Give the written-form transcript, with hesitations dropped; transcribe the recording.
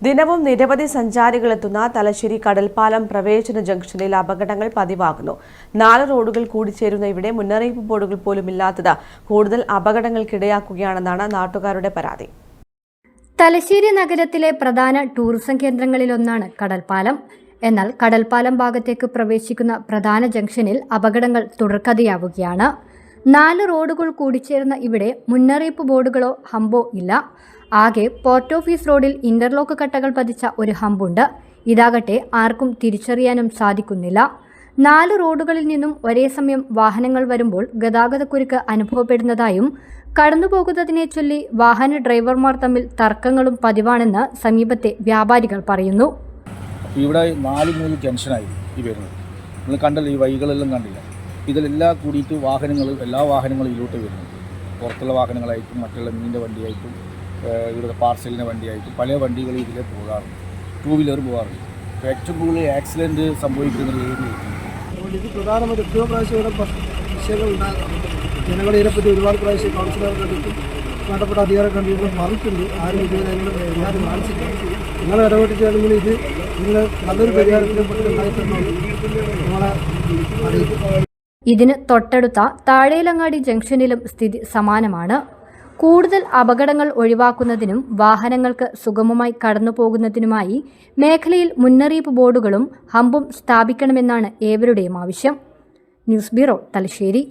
ദിനവും നിരവധി സഞ്ചാരികളെത്തുന്ന തലശ്ശേരി കടൽപ്പാലം പ്രവേശന ജംഗ്ഷനിൽ അപകടങ്ങൾ പതിവാകുന്നു. 4 റോഡുകൾ കൂടിച്ചേരുന്ന ഇവിടെ മുന്നറിയിപ്പ് ബോർഡുകൾ പോലും ഇല്ലാത്തത് കൂടുതൽ അപകടങ്ങൾക്കിടയാക്കുകയാണെന്നാണ് നാട്ടുകാരുടെ പരാതി. തലശ്ശേരി നഗരത്തിലെ പ്രധാന ടൂറിസം കേന്ദ്രങ്ങളിലൊന്നാണ് കടൽപ്പാലം. എന്നാൽ കടൽപ്പാലം ഭാഗത്തേക്ക് പ്രവേശിക്കുന്ന പ്രധാന ജംഗ്ഷനിൽ അപകടങ്ങൾ തുടർക്കഥയാവുകയാണ്. 4 റോഡുകൾ കൂടിച്ചേരുന്ന ഇവിടെ മുന്നറിയിപ്പ് ബോർഡുകളോ ഹമ്പോ ഇല്ല. ആകെ പോർട്ട് ഓഫീസ് റോഡിൽ ഇന്റർലോക്ക് കട്ടകൾ പതിച്ച ഒരു ഹമ്പുണ്ട്. ഇതാകട്ടെ ആർക്കും തിരിച്ചറിയാനും സാധിക്കുന്നില്ല. 4 റോഡുകളിൽ നിന്നും ഒരേ സമയം വാഹനങ്ങൾ വരുമ്പോൾ ഗതാഗതക്കുരുക്ക് അനുഭവപ്പെടുന്നതായും കടന്നുപോകുന്നതിനെ ചൊല്ലി വാഹന ഡ്രൈവർമാർ തമ്മിൽ തർക്കങ്ങളും പതിവാണെന്ന് സമീപത്തെ വ്യാപാരികൾ പറയുന്നു. ഇവിടെ 4 ജംഗ്ഷനായി ഈ വരുന്നത്. നമ്മൾ കണ്ടല്ലോ, ഈ വഴികളെല്ലാം കണ്ടില്ല. ഇതിലെല്ലാം കൂടിയിട്ട് എല്ലാ വാഹനങ്ങളും ഇതിലോട്ട് വരുന്നു. പുറത്തുള്ള വാഹനങ്ങളായിട്ടും മറ്റുള്ള മീനിൻ്റെ വണ്ടിയായിട്ടും ഇവിടുത്തെ പാർസലിൻ്റെ വണ്ടിയായിട്ടും പല വണ്ടികളും ഇതിലെ പോകാറുണ്ട്. 2 വീലർ പോകാറുണ്ട്. ഏറ്റവും കൂടുതൽ ആക്സിഡൻറ്റ് സംഭവിക്കുന്ന ഏരിയയിൽ ഇത് പ്രധാനമായിട്ട് എത്രയോ പ്രാവശ്യം ഇവിടെ വിഷയങ്ങൾ ഉണ്ടാകുന്നുണ്ട്. ജനങ്ങൾ ഇതിനെപ്പറ്റി ഒരുപാട് പ്രാവശ്യം കൗൺസിലറെ കണ്ടിട്ടും ബന്ധപ്പെട്ട അധികാരം കണ്ടിട്ട് പറഞ്ഞിട്ടുണ്ട്. ആരും ഇതുവരെ പരിഹാരം കാണിച്ചില്ല. നിങ്ങൾ ഇടപെട്ടിട്ടാണെങ്കിൽ ഇത് നിങ്ങൾ നല്ലൊരു പരിഹാരത്തിനെ പറ്റി ഉണ്ടായിട്ടുണ്ടെന്ന് നമ്മളെ അറിയിക്കും. ഇതിന് തൊട്ടടുത്ത താഴേലങ്ങാടി ജംഗ്ഷനിലും സ്ഥിതി സമാനമാണ്. കൂടുതൽ അപകടങ്ങൾ ഒഴിവാക്കുന്നതിനും വാഹനങ്ങൾക്ക് സുഗമമായി കടന്നുപോകുന്നതിനുമായി മേഖലയിൽ മുന്നറിയിപ്പ് ബോർഡുകളും ഹമ്പും സ്ഥാപിക്കണമെന്നാണ് ഏവരുടെയും ആവശ്യം. News bureau, Thalassery.